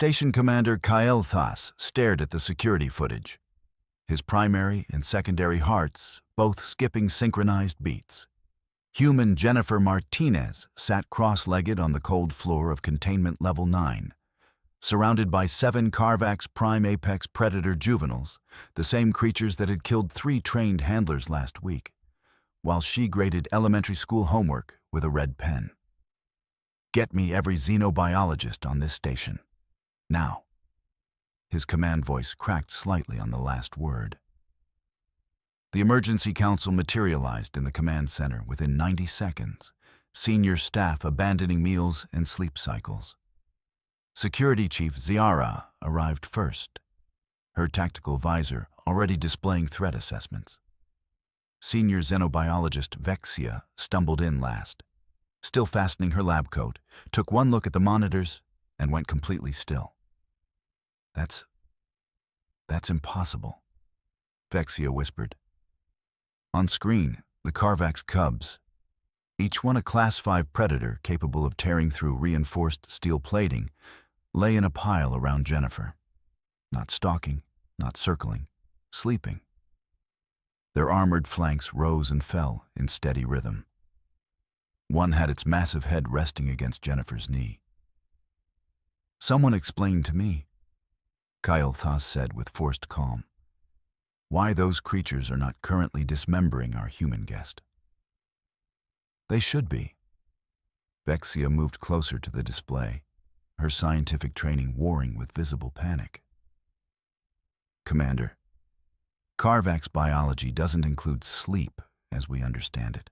Station Commander Kyle Thas stared at the security footage, his primary and secondary hearts both skipping synchronized beats. Human Jennifer Martinez sat cross-legged on the cold floor of Containment Level 9, surrounded by 7 Carvax Prime Apex Predator juveniles, the same creatures that had killed 3 trained handlers last week, while she graded elementary school homework with a red pen. "Get me every xenobiologist on this station. Now." His command voice cracked slightly on the last word. The emergency council materialized in the command center within 90 seconds, senior staff abandoning meals and sleep cycles. Security Chief Ziara arrived first, her tactical visor already displaying threat assessments. Senior xenobiologist Vexia stumbled in last, still fastening her lab coat, took one look at the monitors, and went completely still. That's impossible," Vexia whispered. On screen, the Carvax cubs, each one a Class 5 predator capable of tearing through reinforced steel plating, lay in a pile around Jennifer. Not stalking, not circling, sleeping. Their armored flanks rose and fell in steady rhythm. One had its massive head resting against Jennifer's knee. "Someone explained to me," Kyle Thas said with forced calm, "why those creatures are not currently dismembering our human guest." "They should be." Vexia moved closer to the display, her scientific training warring with visible panic. "Commander, Carvax biology doesn't include sleep as we understand it.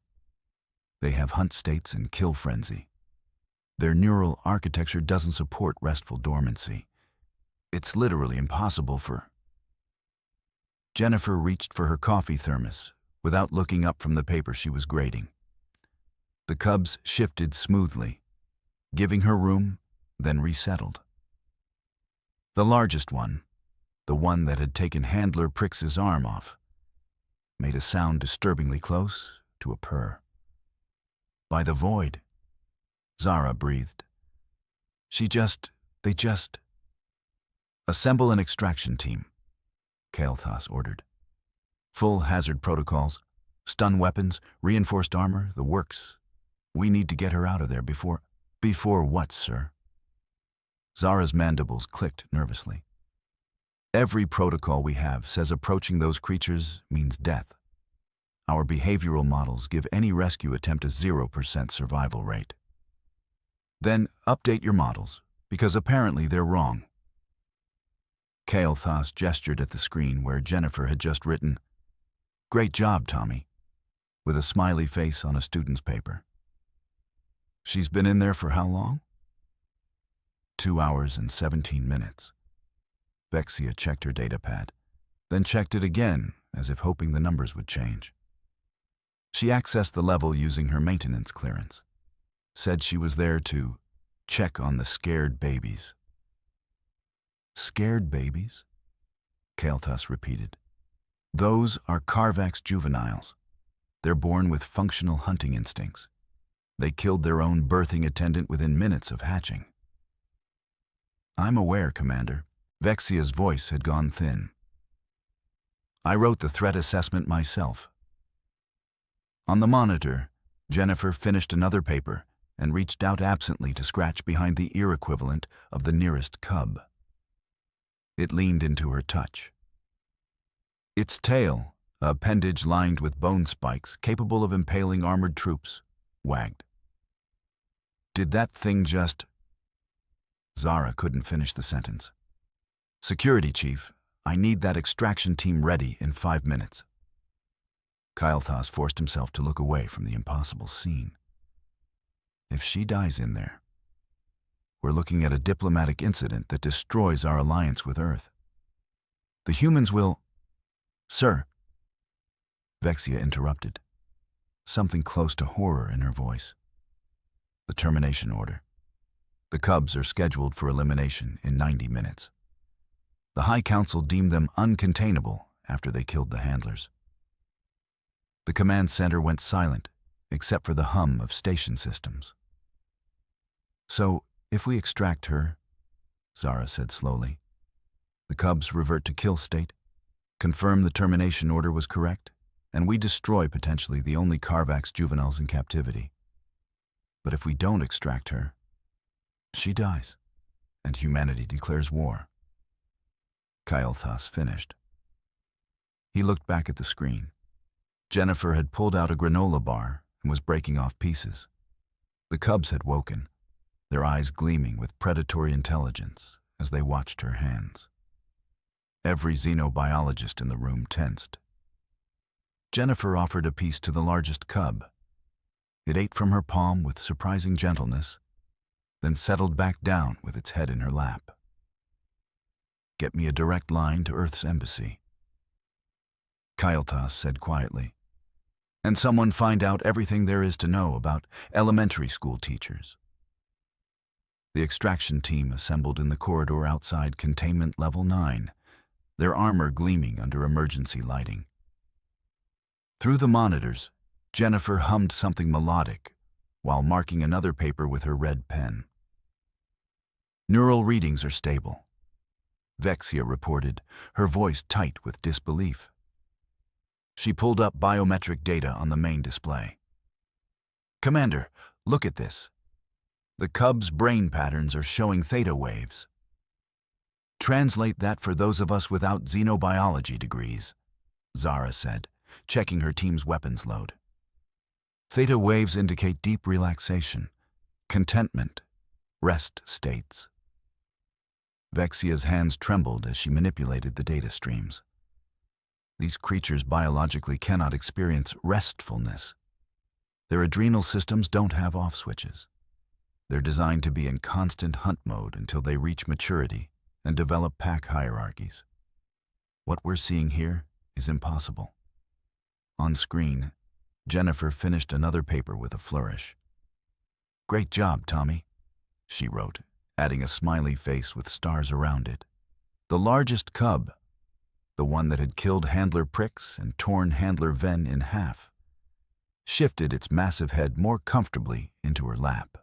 They have hunt states and kill frenzy. Their neural architecture doesn't support restful dormancy. It's literally impossible for..." Jennifer reached for her coffee thermos without looking up from the paper she was grading. The cubs shifted smoothly, giving her room, then resettled. The largest one, the one that had taken Handler Prix's arm off, made a sound disturbingly close to a purr. "By the void," Zara breathed. They just... "Assemble an extraction team," Kael'thas ordered. "Full hazard protocols, stun weapons, reinforced armor, the works. We need to get her out of there before..." "Before what, sir?" Zara's mandibles clicked nervously. "Every protocol we have says approaching those creatures means death. Our behavioral models give any rescue attempt a 0% survival rate." "Then update your models, because apparently they're wrong." Kael'thas gestured at the screen where Jennifer had just written, "Great job, Tommy," with a smiley face on a student's paper. "She's been in there for how long?" 2 hours and 17 minutes. Vexia checked her datapad, then checked it again as if hoping the numbers would change. She accessed the level using her maintenance clearance, said she was there to check on the scared babies. "Scared babies?" Kael'thas repeated. "Those are Carvax juveniles. They're born with functional hunting instincts. They killed their own birthing attendant within minutes of hatching." "I'm aware, Commander." Vexia's voice had gone thin. "I wrote the threat assessment myself." On the monitor, Jennifer finished another paper and reached out absently to scratch behind the ear equivalent of the nearest cub. It leaned into her touch. Its tail, a appendage lined with bone spikes capable of impaling armored troops, wagged. "Did that thing just..." Zara couldn't finish the sentence. "Security Chief, I need that extraction team ready in 5 minutes." Kael'thas forced himself to look away from the impossible scene. If she dies in there, we're looking at a diplomatic incident that destroys our alliance with Earth. The humans will... "Sir," Vexia interrupted, something close to horror in her voice. "The termination order. The cubs are scheduled for elimination in 90 minutes. The High Council deemed them uncontainable after they killed the handlers." The command center went silent, except for the hum of station systems. "So, if we extract her," Zara said slowly. The cubs revert to kill state, confirm the termination order was correct, and we destroy potentially the only Carvax juveniles in captivity. But if we don't extract her, she dies, and humanity declares war. Kael'thas finished. He looked back at the screen. Jennifer had pulled out a granola bar and was breaking off pieces. The cubs had woken, their eyes gleaming with predatory intelligence as they watched her hands. Every xenobiologist in the room tensed. Jennifer offered a piece to the largest cub. It ate from her palm with surprising gentleness, then settled back down with its head in her lap. "Get me a direct line to Earth's embassy," Kael'thas said quietly. "And someone find out everything there is to know about elementary school teachers." The extraction team assembled in the corridor outside Containment Level 9, their armor gleaming under emergency lighting. Through the monitors, Jennifer hummed something melodic while marking another paper with her red pen. "Neural readings are stable," Vexia reported, her voice tight with disbelief. She pulled up biometric data on the main display. "Commander, look at this. The cub's brain patterns are showing theta waves. Translate that for those of us without xenobiology degrees," Zara said, checking her team's weapons load. "Theta waves indicate deep relaxation, contentment, rest states." Vexia's hands trembled as she manipulated the data streams. These creatures biologically cannot experience restfulness. Their adrenal systems don't have off switches. They're designed to be in constant hunt mode until they reach maturity and develop pack hierarchies. What we're seeing here is impossible. On screen, Jennifer finished another paper with a flourish. "Great job, Tommy," she wrote, adding a smiley face with stars around it. The largest cub, the one that had killed Handler Pricks and torn Handler Ven in half, shifted its massive head more comfortably into her lap.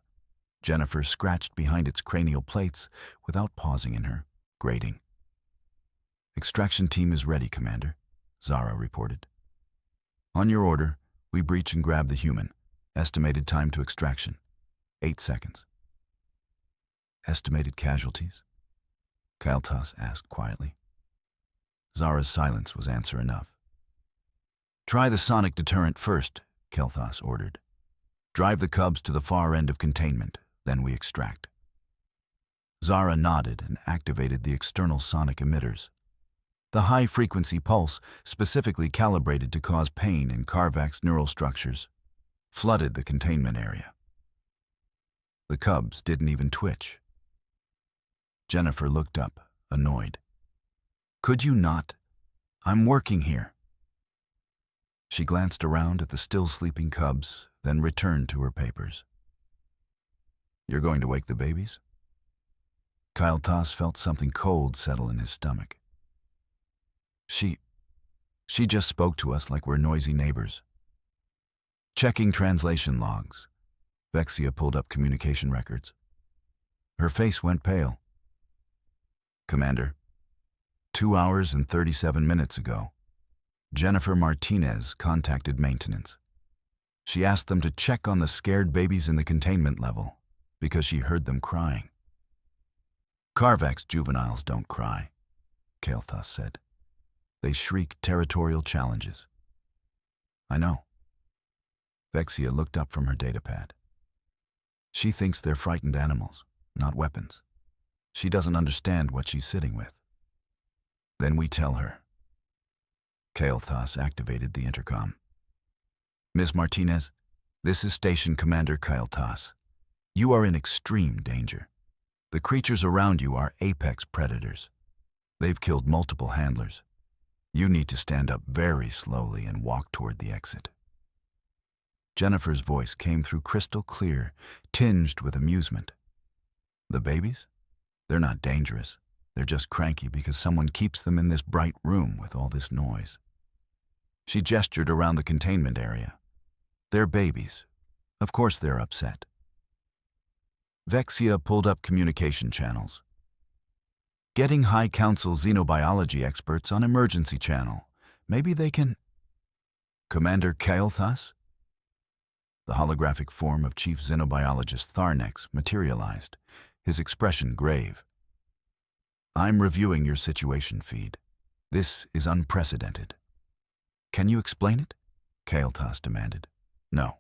Jennifer scratched behind its cranial plates without pausing in her grading. "Extraction team is ready, Commander," Zara reported. "On your order, we breach and grab the human. Estimated time to extraction, 8 seconds. "Estimated casualties?" Kael'thas asked quietly. Zara's silence was answer enough. "Try the sonic deterrent first," Kael'thas ordered. "Drive the cubs to the far end of containment, then we extract." Zara nodded and activated the external sonic emitters. The high-frequency pulse, specifically calibrated to cause pain in Carvax neural structures, flooded the containment area. The cubs didn't even twitch. Jennifer looked up, annoyed. "Could you not? I'm working here." She glanced around at the still sleeping cubs, then returned to her papers. "You're going to wake the babies?" Kael'thas felt something cold settle in his stomach. She just spoke to us like we're noisy neighbors." Checking translation logs, Vexia pulled up communication records. Her face went pale. "Commander, 2 hours and 37 minutes ago, Jennifer Martinez contacted maintenance. She asked them to check on the scared babies in the containment level because she heard them crying." "Carvax juveniles don't cry," Kael'thas said. "They shriek territorial challenges." "I know." Vexia looked up from her datapad. "She thinks they're frightened animals, not weapons. She doesn't understand what she's sitting with." "Then we tell her." Kael'thas activated the intercom. "Miss Martinez, this is Station Commander Kael'thas. You are in extreme danger. The creatures around you are apex predators. They've killed multiple handlers. You need to stand up very slowly and walk toward the exit." Jennifer's voice came through crystal clear, tinged with amusement. "The babies? They're not dangerous. They're just cranky because someone keeps them in this bright room with all this noise." She gestured around the containment area. "They're babies. Of course they're upset." Vexia pulled up communication channels. Getting High Council xenobiology experts on emergency channel. Maybe they can... Commander Kael'thas? The holographic form of Chief Xenobiologist Tharnex materialized, his expression grave. I'm reviewing your situation feed. This is unprecedented. Can you explain it? Kael'thas demanded. No.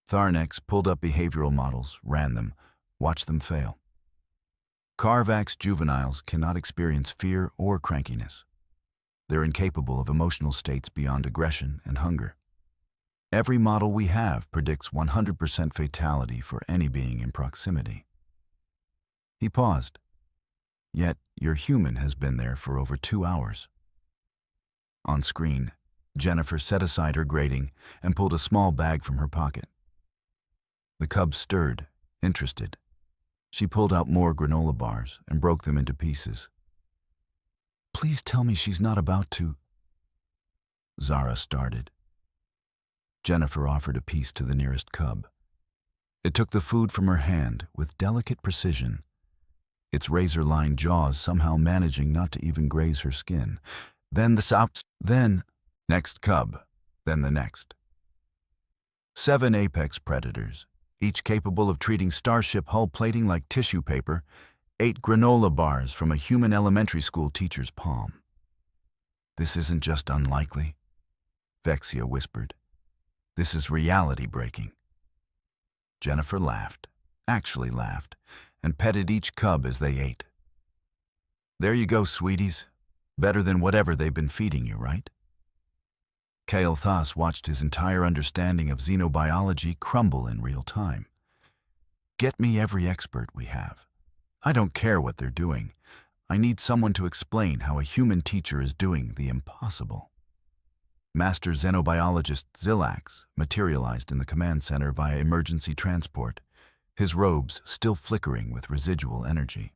Tharnex pulled up behavioral models, ran them, watched them fail. Carvax juveniles cannot experience fear or crankiness. They're incapable of emotional states beyond aggression and hunger. Every model we have predicts 100% fatality for any being in proximity. He paused. Yet, your human has been there for over 2 hours. On screen, Jennifer set aside her grading and pulled a small bag from her pocket. The cub stirred, interested. She pulled out more granola bars and broke them into pieces. Please tell me she's not about to... Zara started. Jennifer offered a piece to the nearest cub. It took the food from her hand with delicate precision, its razor-lined jaws somehow managing not to even graze her skin. Then the sops, then next cub, then the next. 7 apex predators, each capable of treating starship hull plating like tissue paper, ate granola bars from a human elementary school teacher's palm. This isn't just unlikely, Vexia whispered. This is reality breaking. Jennifer laughed, actually laughed, and petted each cub as they ate. There you go, sweeties. Better than whatever they've been feeding you, right? Kael'thas watched his entire understanding of xenobiology crumble in real time. Get me every expert we have. I don't care what they're doing. I need someone to explain how a human teacher is doing the impossible. Master Xenobiologist Zilax materialized in the command center via emergency transport, his robes still flickering with residual energy.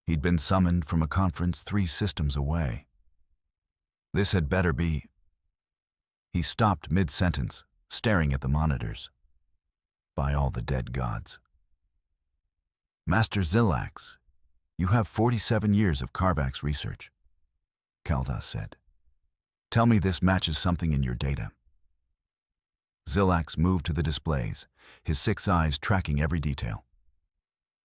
He'd been summoned from a conference 3 systems away. This had better be... He stopped mid-sentence, staring at the monitors. By all the dead gods. Master Zilax, you have 47 years of Carvax research, Kael'thas said. Tell me this matches something in your data. Zilax moved to the displays, his 6 eyes tracking every detail.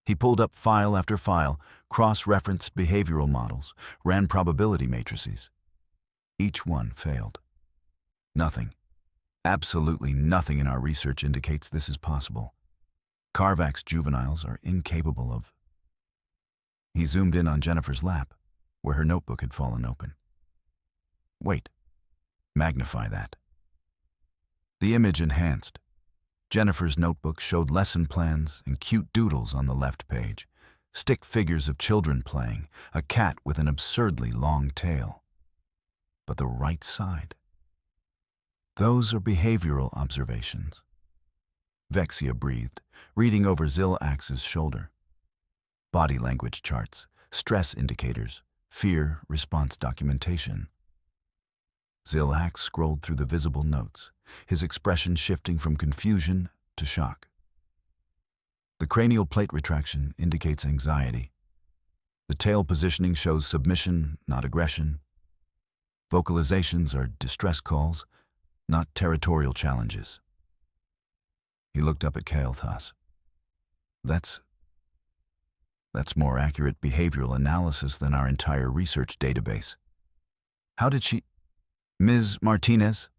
He pulled up file after file, cross-referenced behavioral models, ran probability matrices. Each one failed. Nothing, absolutely nothing in our research indicates this is possible. Carvax juveniles are incapable of... He zoomed in on Jennifer's lap, where her notebook had fallen open. Wait. Magnify that. The image enhanced. Jennifer's notebook showed lesson plans and cute doodles on the left page, stick figures of children playing, a cat with an absurdly long tail. But the right side. Those are behavioral observations. Vexia breathed, reading over Zilax's shoulder. Body language charts, stress indicators, fear response documentation. Zilax scrolled through the visible notes, his expression shifting from confusion to shock. The cranial plate retraction indicates anxiety. The tail positioning shows submission, not aggression. Vocalizations are distress calls, not territorial challenges. He looked up at Kael'thas. That's more accurate behavioral analysis than our entire research database. How did she... Ms. Martinez?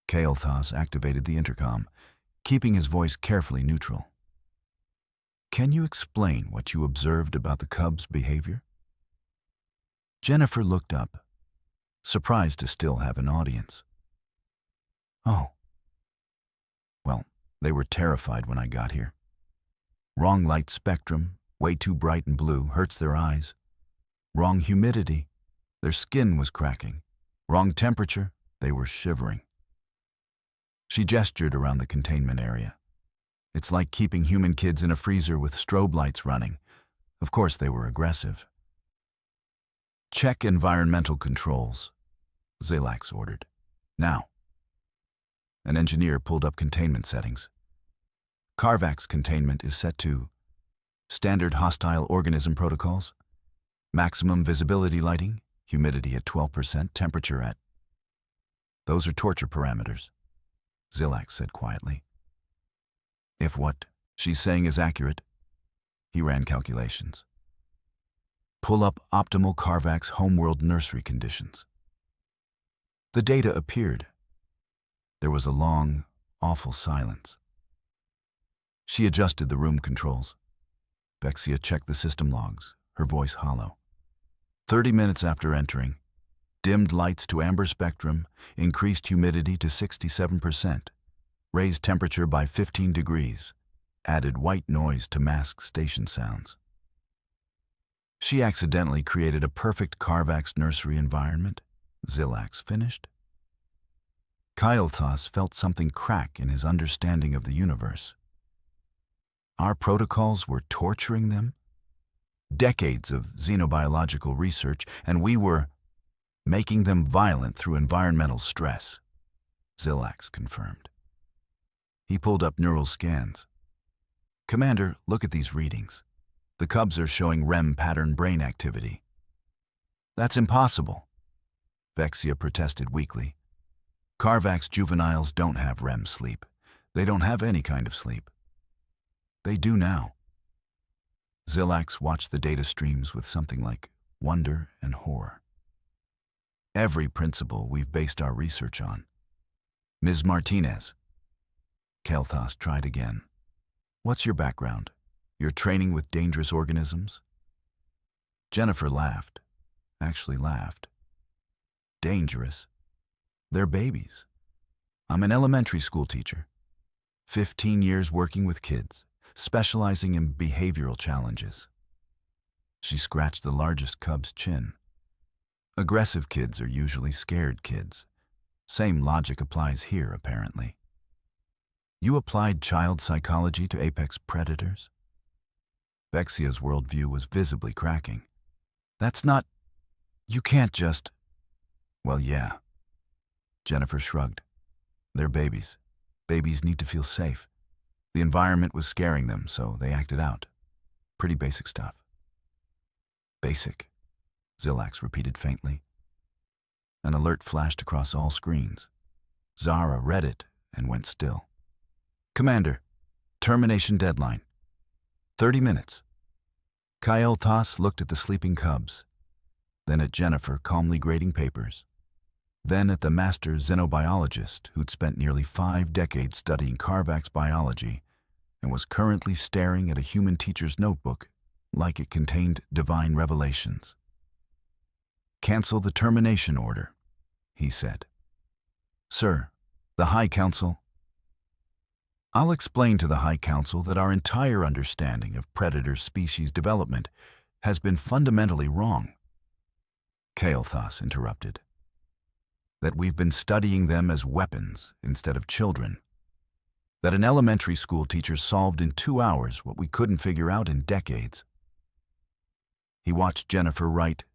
Kael'thas activated the intercom, keeping his voice carefully neutral. Can you explain what you observed about the cub's behavior? Jennifer looked up, surprised to still have an audience. Oh. Well, they were terrified when I got here. Wrong light spectrum, way too bright and blue, hurts their eyes. Wrong humidity, their skin was cracking. Wrong temperature, they were shivering. She gestured around the containment area. It's like keeping human kids in a freezer with strobe lights running. Of course they were aggressive. Check environmental controls, Zilax ordered. Now. An engineer pulled up containment settings. Carvax containment is set to Standard hostile organism protocols. Maximum visibility lighting, humidity at 12%, temperature at... Those are torture parameters, Zilax said quietly. If what she's saying is accurate, he ran calculations. Pull up optimal Carvax homeworld nursery conditions. The data appeared. There was a long, awful silence. She adjusted the room controls. Vexia checked the system logs, her voice hollow. 30 minutes after entering, dimmed lights to amber spectrum, increased humidity to 67%, raised temperature by 15 degrees, added white noise to mask station sounds. She accidentally created a perfect Carvax nursery environment, Zilax finished. Kailthas felt something crack in his understanding of the universe. Our protocols were torturing them? Decades of xenobiological research, and we were making them violent through environmental stress, Zilax confirmed. He pulled up neural scans. Commander, look at these readings. The cubs are showing REM pattern brain activity. That's impossible, Vexia protested weakly. Carvax juveniles don't have REM sleep. They don't have any kind of sleep. They do now. Zilax watched the data streams with something like wonder and horror. Every principle we've based our research on. Ms. Martinez. Kailthas tried again. What's your background? Your training with dangerous organisms? Jennifer laughed. Actually laughed. Dangerous? They're babies. I'm an elementary school teacher. 15 years working with kids, specializing in behavioral challenges. She scratched the largest cub's chin. Aggressive kids are usually scared kids. Same logic applies here, apparently. You applied child psychology to apex predators? Vexia's worldview was visibly cracking. That's not... You can't just... Well, yeah. Jennifer shrugged. They're babies. Babies need to feel safe. The environment was scaring them, so they acted out. Pretty basic stuff. Basic, Zilax repeated faintly. An alert flashed across all screens. Zara read it and went still. Commander, termination deadline. 30 minutes. Kailthas looked at the sleeping cubs, then at Jennifer calmly grading papers, then at the master xenobiologist who'd spent nearly 5 decades studying Carvax biology and was currently staring at a human teacher's notebook like it contained divine revelations. Cancel the termination order, he said. Sir, the High Council... I'll explain to the High Council that our entire understanding of predator species development has been fundamentally wrong. Kailthas interrupted. That we've been studying them as weapons instead of children. That an elementary school teacher solved in 2 hours what we couldn't figure out in decades. He watched Jennifer write,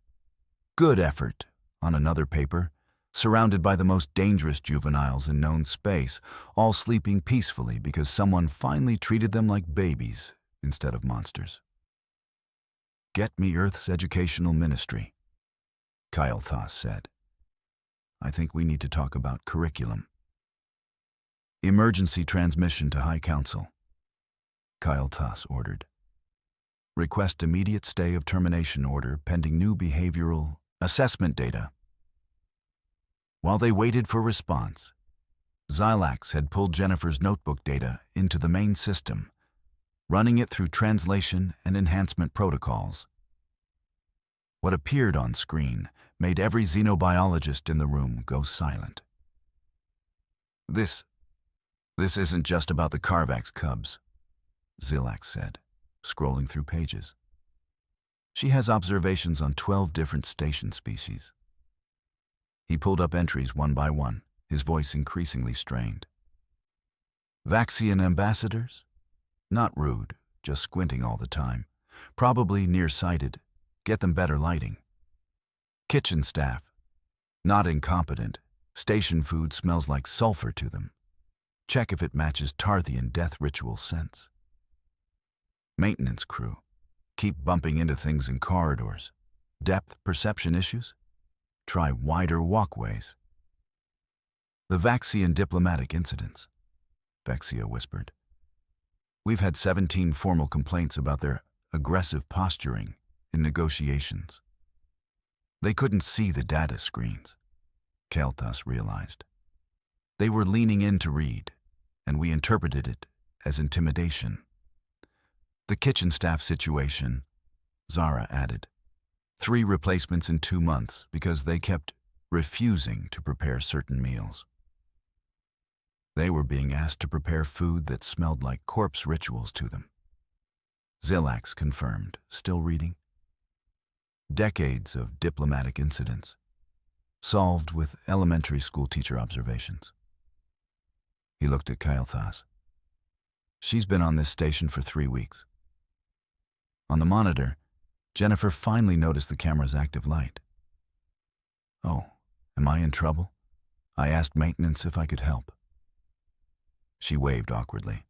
"Good effort," on another paper, surrounded by the most dangerous juveniles in known space, all sleeping peacefully because someone finally treated them like babies instead of monsters. Get me Earth's educational ministry, Kailthas said. I think we need to talk about curriculum. Emergency transmission to High Council, Kailthas ordered. Request immediate stay of termination order pending new behavioral assessment data. While they waited for response, Zilax had pulled Jennifer's notebook data into the main system, running it through translation and enhancement protocols. What appeared on screen made every xenobiologist in the room go silent. This isn't just about the Carvax cubs, Zilax said, scrolling through pages. She has observations on 12 different station species. He pulled up entries one by one, his voice increasingly strained. Vaxian ambassadors? Not rude, just squinting all the time. Probably nearsighted. Get them better lighting. Kitchen staff? Not incompetent. Station food smells like sulfur to them. Check if it matches Tarthian death ritual scents. Maintenance crew. Keep bumping into things in corridors. Depth perception issues? Try wider walkways. The Vaxian diplomatic incidents, Vexia whispered. We've had 17 formal complaints about their aggressive posturing in negotiations. They couldn't see the data screens, Kael'thas realized. They were leaning in to read, and we interpreted it as intimidation. The kitchen staff situation, Zara added. 3 replacements in 2 months because they kept refusing to prepare certain meals. They were being asked to prepare food that smelled like corpse rituals to them. Zilax confirmed, still reading. Decades of diplomatic incidents, solved with elementary school teacher observations. He looked at Kael'thas. She's been on this station for 3 weeks. On the monitor, Jennifer finally noticed the camera's active light. Oh, am I in trouble? I asked maintenance if I could help. She waved awkwardly.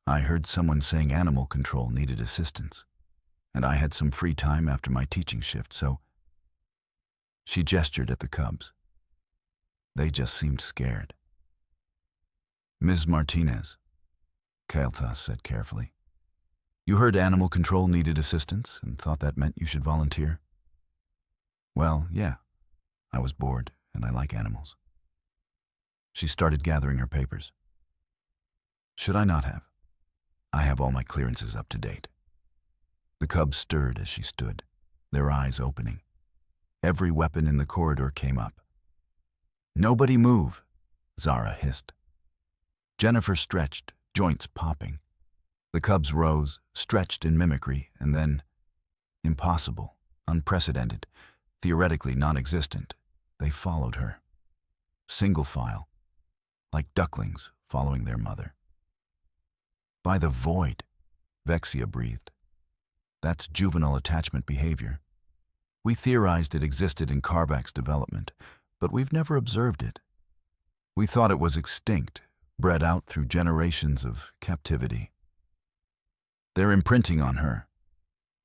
I heard someone saying animal control needed assistance, and I had some free time after my teaching shift, so... She gestured at the cubs. They just seemed scared. Ms. Martinez, Kael'thas said carefully. You heard animal control needed assistance and thought that meant you should volunteer? Well, yeah. I was bored, and I like animals. She started gathering her papers. Should I not have? I have all my clearances up to date. The cubs stirred as she stood, their eyes opening. Every weapon in the corridor came up. Nobody move, Zara hissed. Jennifer stretched, joints popping. The cubs rose, stretched in mimicry, and then, impossible, unprecedented, theoretically non-existent, they followed her. Single file, like ducklings following their mother. By the void, Vexia breathed. That's juvenile attachment behavior. We theorized it existed in Carvac's development, but we've never observed it. We thought it was extinct, bred out through generations of captivity. They're imprinting on her,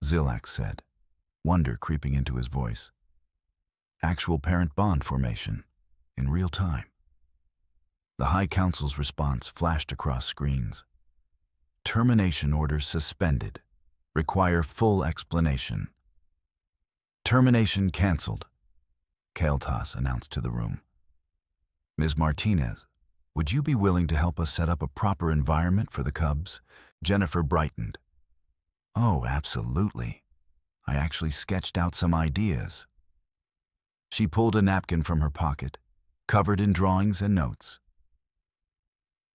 Zilax said, wonder creeping into his voice. Actual parent bond formation, in real time. The High Council's response flashed across screens. Termination order suspended. Require full explanation. Termination cancelled, Kael'thas announced to the room. Ms. Martinez, would you be willing to help us set up a proper environment for the cubs? Jennifer brightened. Oh, absolutely. I actually sketched out some ideas. She pulled a napkin from her pocket, covered in drawings and notes.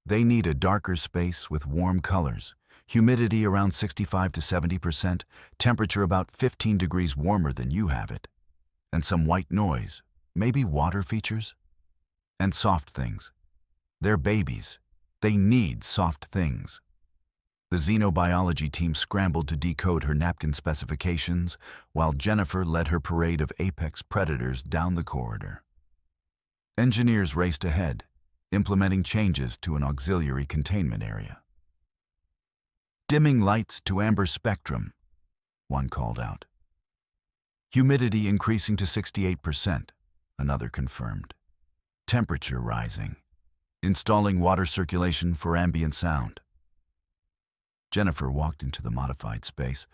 They need a darker space with warm colors, humidity around 65 to 70%, temperature about 15 degrees warmer than you have it, and some white noise, maybe water features, and soft things. They're babies. They need soft things. The xenobiology team scrambled to decode her napkin specifications, while Jennifer led her parade of apex predators down the corridor. Engineers raced ahead, implementing changes to an auxiliary containment area. Dimming lights to amber spectrum, one called out. Humidity increasing to 68%, another confirmed. Temperature rising. Installing water circulation for ambient sound. Jennifer walked into the modified space,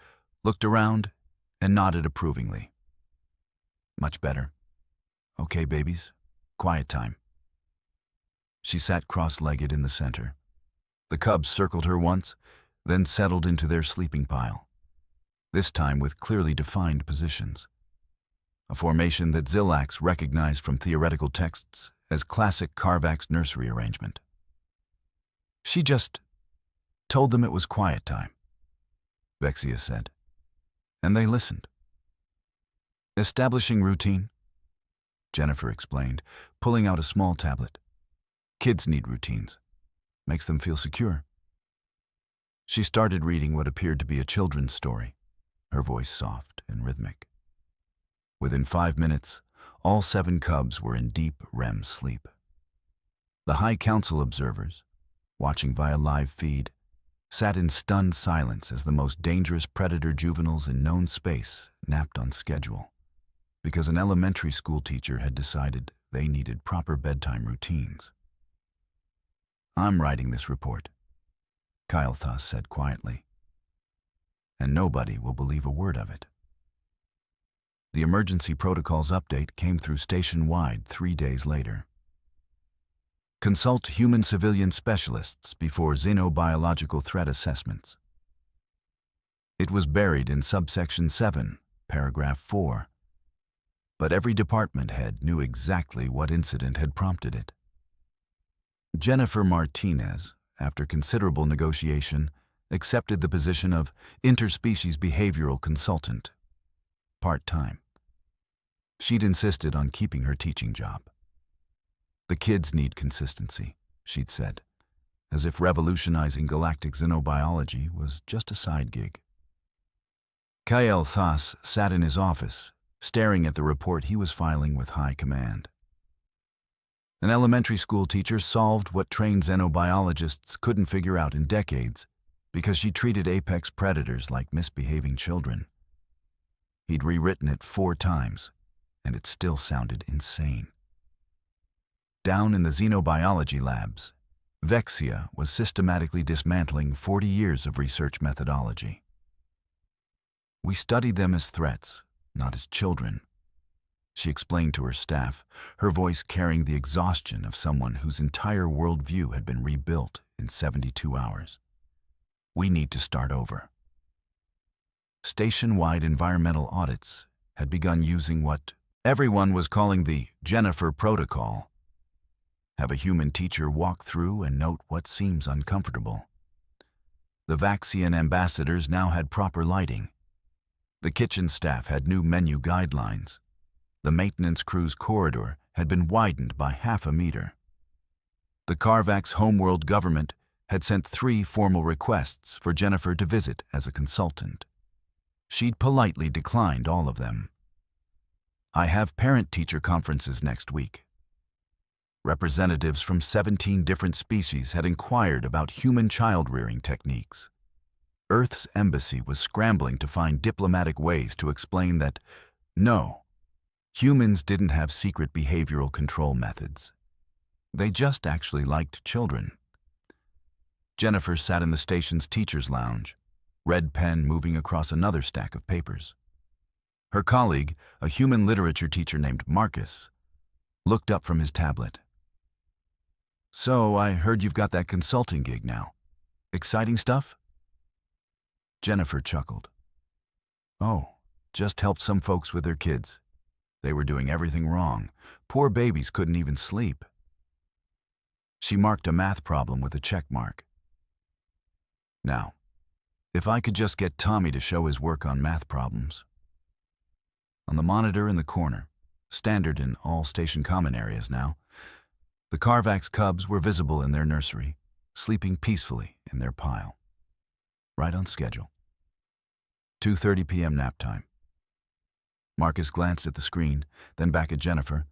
looked around, and nodded approvingly. Much better. Okay, babies, quiet time. She sat cross-legged in the center. The cubs circled her once, then settled into their sleeping pile, this time with clearly defined positions. A formation that Zilax recognized from theoretical texts as classic Carvac's nursery arrangement. She just told them it was quiet time, Vexia said, and they listened. Establishing routine, Jennifer explained, pulling out a small tablet. Kids need routines. Makes them feel secure. She started reading what appeared to be a children's story, her voice soft and rhythmic. Within 5 minutes, all 7 cubs were in deep REM sleep. The High Council observers, watching via live feed, sat in stunned silence as the most dangerous predator juveniles in known space napped on schedule, because an elementary school teacher had decided they needed proper bedtime routines. "I'm writing this report," Kyle Thus said quietly, "and nobody will believe a word of it." The emergency protocols update came through station-wide 3 days later. Consult human civilian specialists before xenobiological threat assessments. It was buried in subsection 7, paragraph 4, but every department head knew exactly what incident had prompted it. Jennifer Martinez, after considerable negotiation, accepted the position of interspecies behavioral consultant, part-time. She'd insisted on keeping her teaching job. "The kids need consistency," she'd said, as if revolutionizing galactic xenobiology was just a side gig. Kyle Thus sat in his office, staring at the report he was filing with high command. An elementary school teacher solved what trained xenobiologists couldn't figure out in decades because she treated apex predators like misbehaving children. He'd rewritten it 4 times, and it still sounded insane. Down in the xenobiology labs, Vexia was systematically dismantling 40 years of research methodology. "We studied them as threats, not as children," she explained to her staff, her voice carrying the exhaustion of someone whose entire worldview had been rebuilt in 72 hours. "We need to start over." Station-wide environmental audits had begun using what everyone was calling the Jennifer Protocol. Have a human teacher walk through and note what seems uncomfortable. The Vaxian ambassadors now had proper lighting. The kitchen staff had new menu guidelines. The maintenance crew's corridor had been widened by half a meter. The Carvax homeworld government had sent 3 formal requests for Jennifer to visit as a consultant. She'd politely declined all of them. "I have parent-teacher conferences next week." Representatives from 17 different species had inquired about human child-rearing techniques. Earth's embassy was scrambling to find diplomatic ways to explain that, no, humans didn't have secret behavioral control methods. They just actually liked children. Jennifer sat in the station's teacher's lounge, red pen moving across another stack of papers. Her colleague, a human literature teacher named Marcus, looked up from his tablet. "So, I heard you've got that consulting gig now. Exciting stuff?" Jennifer chuckled. "Oh, just helped some folks with their kids. They were doing everything wrong. Poor babies couldn't even sleep." She marked a math problem with a check mark. "Now, if I could just get Tommy to show his work on math problems." On the monitor in the corner, standard in all station common areas now, the Carvax cubs were visible in their nursery, sleeping peacefully in their pile. Right on schedule. 2:30 p.m. nap time. Marcus glanced at the screen, then back at Jennifer,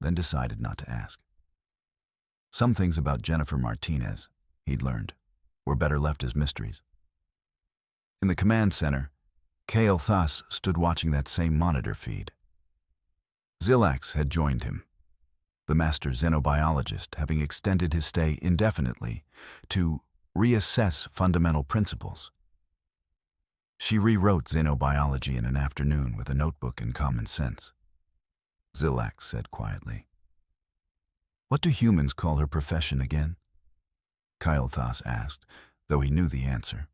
then decided not to ask. Some things about Jennifer Martinez, he'd learned, were better left as mysteries. In the command center, Kyle Thus stood watching that same monitor feed. Xilax had joined him, the master xenobiologist having extended his stay indefinitely to reassess fundamental principles. She rewrote xenobiology in an afternoon with a notebook and common sense. Xilax said quietly. "What do humans call her profession again?" Kyle Thus asked, though he knew the answer.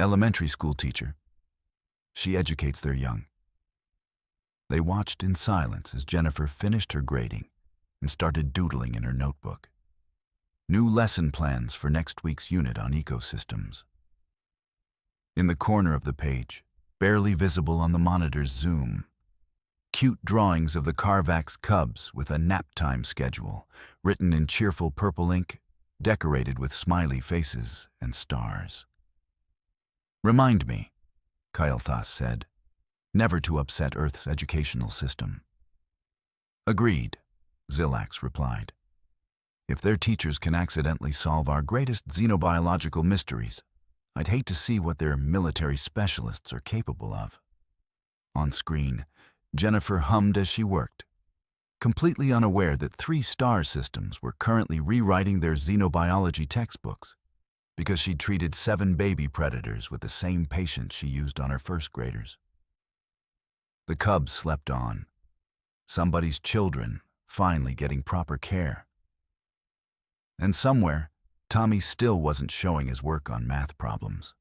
"Elementary school teacher. She educates their young." They watched in silence as Jennifer finished her grading and started doodling in her notebook. New lesson plans for next week's unit on ecosystems. In the corner of the page, barely visible on the monitor's zoom, cute drawings of the Carvax cubs with a nap time schedule, written in cheerful purple ink, decorated with smiley faces and stars. "Remind me," Kyle Thus said, "never to upset Earth's educational system." "Agreed," Xilax replied. If their teachers can accidentally solve our greatest xenobiological mysteries, I'd hate to see what their military specialists are capable of. On screen, Jennifer hummed as she worked, completely unaware that 3 star systems were currently rewriting their xenobiology textbooks because she'd treated 7 baby predators with the same patience she used on her first graders. The cubs slept on, somebody's children finally getting proper care. And somewhere, Tommy still wasn't showing his work on math problems.